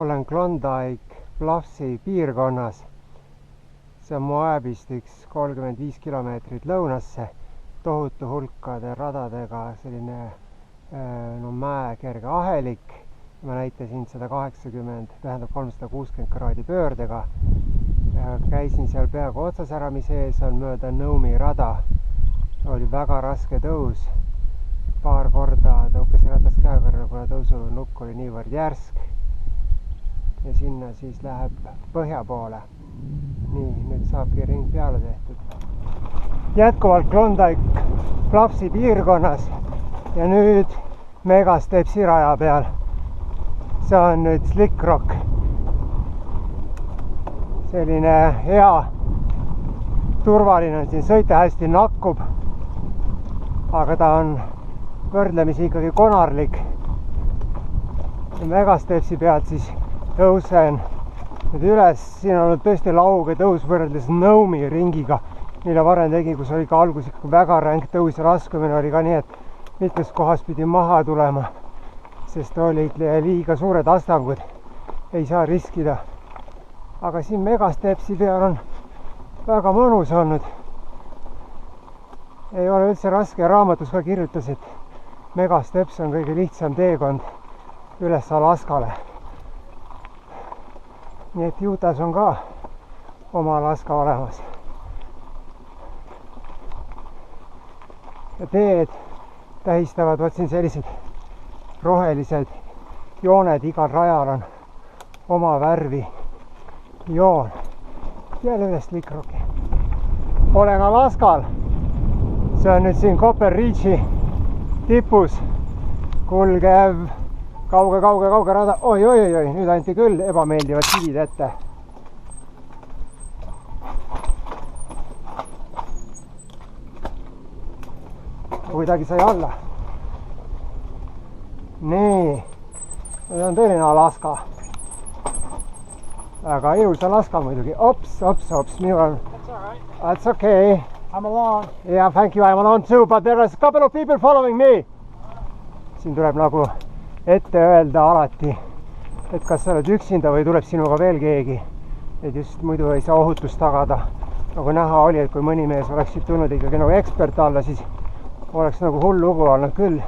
Olen Klondike Bluffsi piirkonnas. See on Moabist üks 35 kilomeetrit lõunasse, tohutu hulkade radadega selline mäe kerge ahelik. Ma näitasin 360 kraadi pöördega. Käisin seal peaaegu otsasäramise ees, on mööda Nomi rada. Oli väga raske tõus. Paar korda tõukasin ratast käekorra, kuna tõusu nukk oli niivõrd järsk. Ja sinna siis läheb põhja poole. Nii, nüüd saabki ring peale tehtud. Jätkuvalt Klondike Bluffsi piirkonnas ja nüüd Megastepsi raja peal. See on nüüd Slick Rock. Selline hea, turvaline on siin sõita, hästi nakkub, aga ta on võrdlemisi ikkagi konarlik. Megastepsi pealt siis tõusen nüüd üles. Siin on olnud tõesti lauge tõus võrreldes Nomi ringiga, mille varem tegin, kus oli ka algus ikka väga ränk tõus ja raskumine oli ka nii, et mitmes kohas pidi maha tulema, sest olid liiga suured astangud. Ei saa riskida. Aga siin Megastepsi peal on väga mõnus olnud. Ei ole üldse raske. Raamatus ka kirjutas, et Megasteps on kõige lihtsam teekond üles Alaskale. Nii et Utah's on ka oma Alaska olemas. Ja teed tähistavad siin sellised rohelised jooned. Igal rajal on oma värvi joon. Jälle üles Slick Rocki. Olen Alaskal. See on nüüd siin Copper Ridge'i tipus kulgev kauge rada. Oi, nüüd anti küll ebameeldivad kivid ette. Kuidagi sai alla. Nii, nüüd on tõeline Alaska. Väga ilus Alaska muidugi. Ops, minul on... That's okay. I'm along. Yeah, thank you. I'm along too, but there is a couple of people following me. Siin tuleb nagu ette öelda alati, et kas sa oled üksinda või tuleb sinuga veel keegi. Et just muidu ei saa ohutust tagada. Nagu näha oli, et kui mõni mees oleks siit tulnud ikkagi nagu ekspert alla, siis oleks nagu hull lugu olnud küll.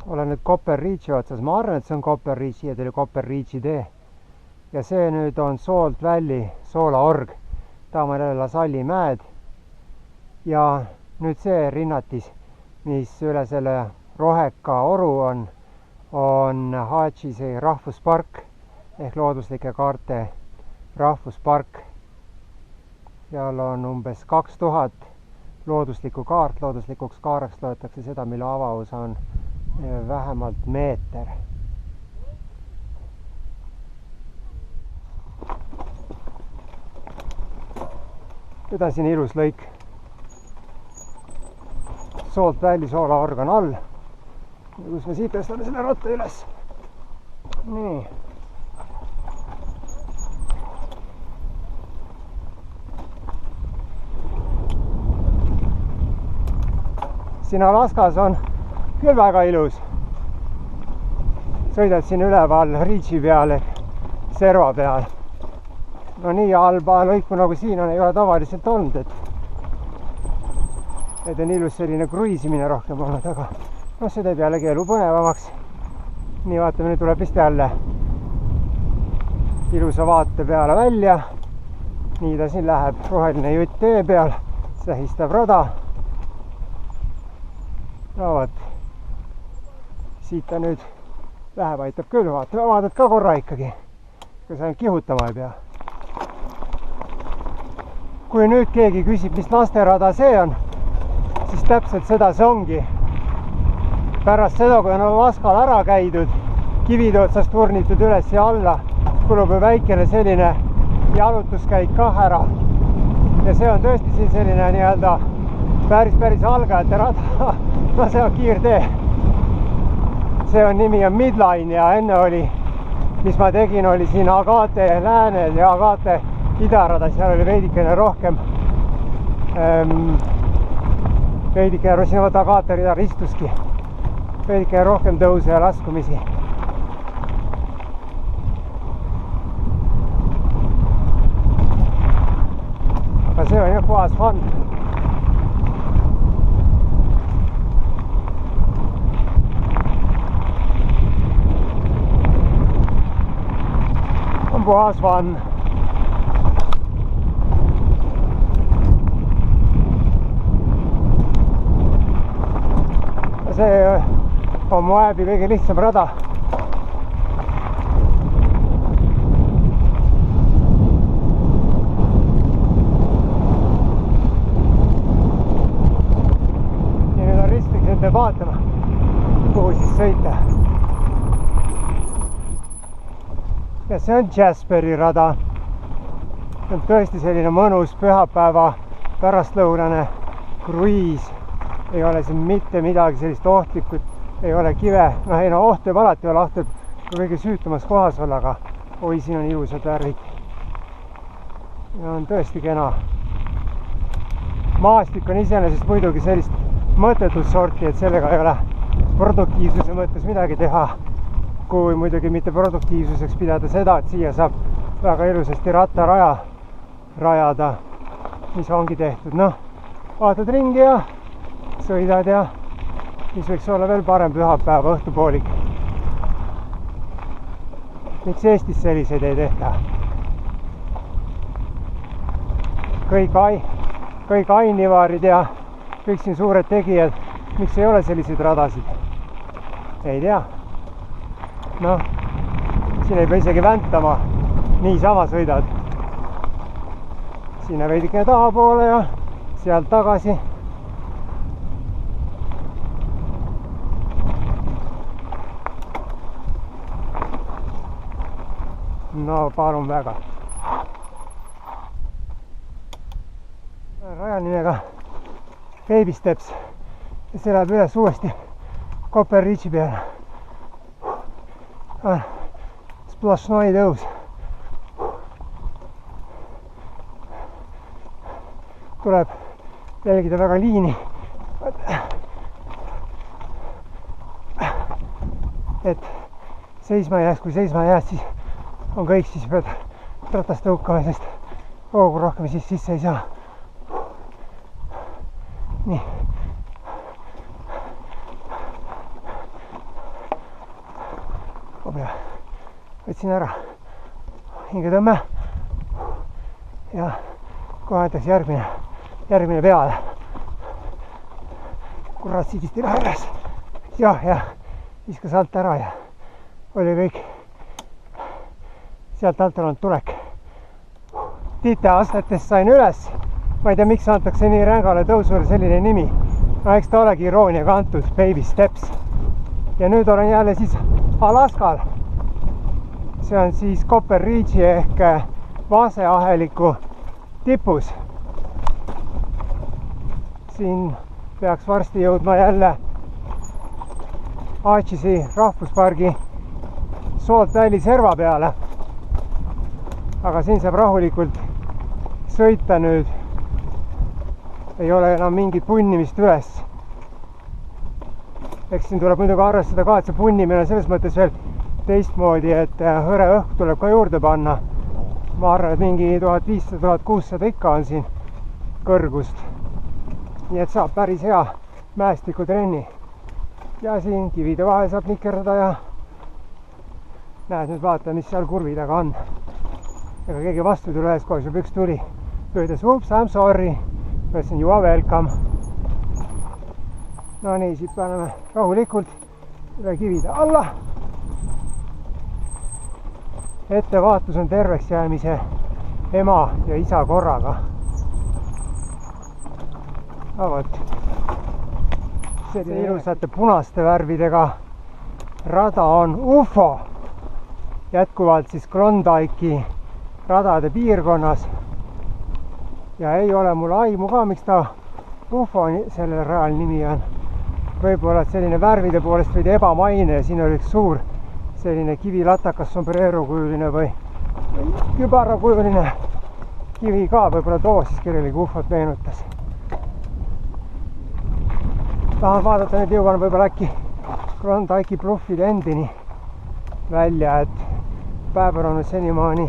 Olen nüüd Copper Ridge'i otsas. Ma arvan, et see on Copper Ridge, siia tuli Copper Ridge'i tee. Ja see nüüd on Salt Valley, soolaorg. Taama jälle Lasalli mäed. Ja nüüd see rinnatis, mis üle selle roheka oru on Hatchisi rahvuspark ehk looduslike kaarte rahvuspark. Seal on umbes 2000 looduslikku kaart. Looduslikuks kaareks loetakse seda, mille avavus on vähemalt meeter. Nüüd on siin ilus lõik. Salt Valley soolaorg on all. Kus me siit tõstame selle ratta üles. Nii. Siin Alaskas on küll väga ilus. Sõidad siin üleval Ridge'i peal, serva peal. No nii halba lõiku nagu siin on, ei ole tavaliselt olnud, et on ilus selline kruiisimine rohkem olnud, aga see teeb jällegi elu põnevamaks. Nii, vaatame, nüüd tuleb vist jälle ilusa vaate peale välja. Nii ta siin läheb, roheline jutt tee peal, sähistab rada. No võt, siit ta nüüd läheb, aitab küll, vaatad ka korra ikkagi, kui sa kihutama ei pea. Kui nüüd keegi küsib, mis lasterada see on, siis täpselt seda see ongi. Pärast seda, kui on Alaskal ära käidud, kivide otsast turnitud üles ja alla, kulub väikene selline jalutuskäik kah ära. Ja see on tõesti siin selline nii-öelda päris algajate rada. No see on kiirtee. See on nimi on Midline ja enne oli, mis ma tegin, oli siin Agate läänel ja Agate idarada. Seal oli veidikene rohkem veidike Rosinova Agate rida ristuski. veidike rohkem tõuse ja laskumisi. Aga see on jah puhas fun. On puhas fun. See on Moabi kõige lihtsam rada. Ja nüüd on ristlik, nüüd peab vaatama, kuhu siis sõita. Ja see on Jasperi rada. See on tõesti selline mõnus pühapäeva pärastlõunane kruiis. Ei ole siin mitte midagi sellist ohtlikult, ei ole kive, oht võib alati olla, oht võib kõige süütumas kohas olla, aga oi, siin on ilusad värvid. Ja on tõesti kena. Maastik on iseenesest muidugi sellist mõttetut sorti, et sellega ei ole produktiivsuse mõttes midagi teha, kui muidugi mitte produktiivsuseks pidada seda, et siia saab väga ilusasti rattaraja rajada, mis ongi tehtud. Vaatad ringi ja sõidad ja mis võiks olla veel parem pühapäeva õhtupoolik. Miks Eestis selliseid ei tehta? Kõik Ainivaarid ja kõik siin suured tegijad, miks ei ole selliseid radasid? Ei tea. Siin ei pea isegi väntama, niisama sõidad. Sinna veidikene taha poole ja sealt tagasi. No palun väga. Raja nimega Baby Steps ja see läheb üles uuesti Copper Ridge'i peale. Splashnoid tõus. Tuleb jälgida väga liini. Et seisma jääks, kui seisma jääd, siis on kõik, siis pead ratast tõukama, sest hoogu rohkem siis sisse ei saa. Nii. Hopja. Võtsin ära hingetõmme ja kohe võtaks järgmine peale. Kurat, siidist ei lähe üles. Ja viskas alt ära ja oli kõik. Sealt alt on tulek. Tiiteastetest sain üles. Ma ei tea, miks antakse nii rängale tõusule selline nimi. Eks ta olegi irooniaga antud, Baby Steps. Ja nüüd olen jälle siis Alaskal. See on siis Copper Ridge'i ehk Vaseaheliku tipus. Siin peaks varsti jõudma jälle Archesi rahvuspargi Salt Valley serva peale. Aga siin saab rahulikult sõita nüüd. Ei ole enam mingit punnimist üles. Eks siin tuleb muidugi arvestada ka, et see punnimine on selles mõttes veel teistmoodi, et hõre õhk tuleb ka juurde panna. Ma arvan, et mingi 1500-1600 ikka on siin kõrgust. Nii et saab päris hea mäestikutrenni. Ja siin kivide vahel saab nikerdada ja näed, nüüd vaata, mis seal kurvi taga on. Ega keegi vastu tuli ühes kohas, juba üks tuli. Ütles, oops, I'm sorry. Ütlesin, you are welcome. No nii, siit paneme rahulikult üle kivide alla. Ettevaatus on terveks jäämise ema ja isa korraga. Avot. See ilusate punaste värvidega rada on UFO. Jätkuvalt siis Klondike'i radade piirkonnas ja ei ole mul aimu ka, miks ta UFO sellel rajal nimi on. Võib-olla selline värvide poolest veidi ebamaine ja siin oli üks suur selline kivilatakas sombrero kujuline või kübara kujuline kivi ka, võib-olla too siis kellelegi UFO-t meenutas. Tahan vaadata, nüüd jõuan võib-olla äkki Klondike'i bluffide endini välja, et päev on olnud senimaani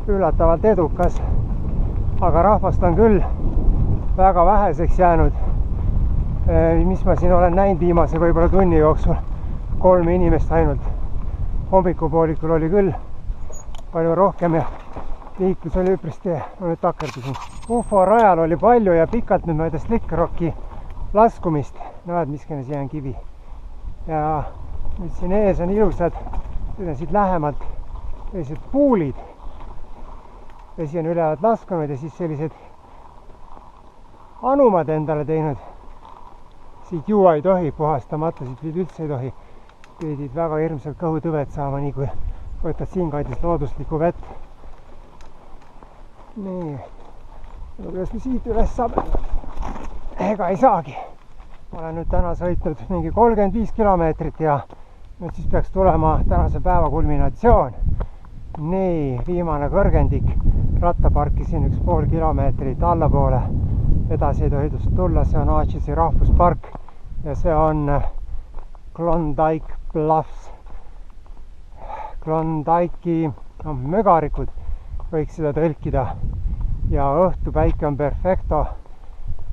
üllatavalt edukas, aga rahvast on küll väga väheseks jäänud. Mis ma siin olen näinud viimase võib-olla tunni jooksul, 3 inimest ainult. Hommikupoolikul oli küll palju rohkem ja liiklus oli üpris tee. Ma nüüd takerdusin. UFO rajal oli palju ja pikalt nüüd mööda Slick Rocki laskumist. Näed, miskene siia on kivi. Ja nüüd siin ees on ilusad, nüüd on siit lähemalt sellised puulid. Vesi on ülevalt laskunud ja siis sellised anumad endale teinud. Siit juua ei tohi, puhastamata siit üldse ei tohi. Pidid väga hirmsalt kõhutõvet saama, nii kui võtad siinkandis looduslikku vett. Nii, kuidas me siit üles saame? Ega ei saagi. Olen nüüd täna sõitnud mingi 35 kilomeetrit ja nüüd siis peaks tulema tänase päeva kulminatsioon. Nii, viimane kõrgendik. Ratta parkisin 1,5 kilomeetrit allapoole. Edasi ei tohi tulla, see on Archesi rahvuspark ja see on Klondike Bluffs. Klondike'i mögarikud võiks seda tõlkida ja õhtupäike on perfecto.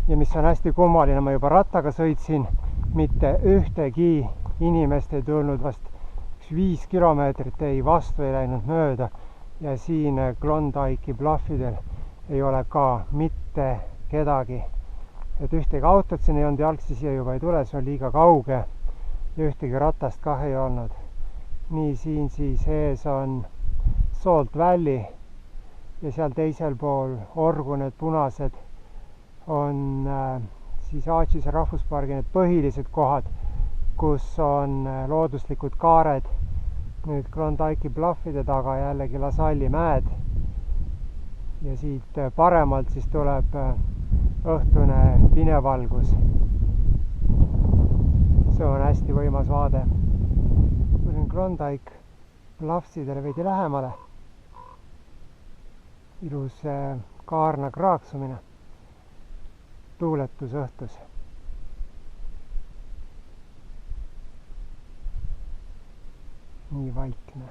Ja mis on hästi kummaline, ma juba rattaga sõitsin, mitte ühtegi inimest ei tulnud, vast 5 kilomeetrit ei vastu ei läinud mööda ja siin Klondike'i bluffidel ei ole ka mitte kedagi. Et ühtegi autot siin ei olnud, jalgsi siia juba ei tule, see on liiga kauge ja ühtegi ratast kah ei olnud. Nii, siin siis ees on Salt Valley ja seal teisel pool orgu need punased on siis Archesi rahvuspargi need põhilised kohad, kus on looduslikud kaared. Nüüd Klondike'i bluffide taga jällegi Lasalli mäed ja siit paremalt siis tuleb õhtune pinevalgus. See on hästi võimas vaade. Tulin Klondike bluffsidele veidi lähemale. Ilus kaarna kraaksumine. Tuuletus õhtus. Nii vaikne.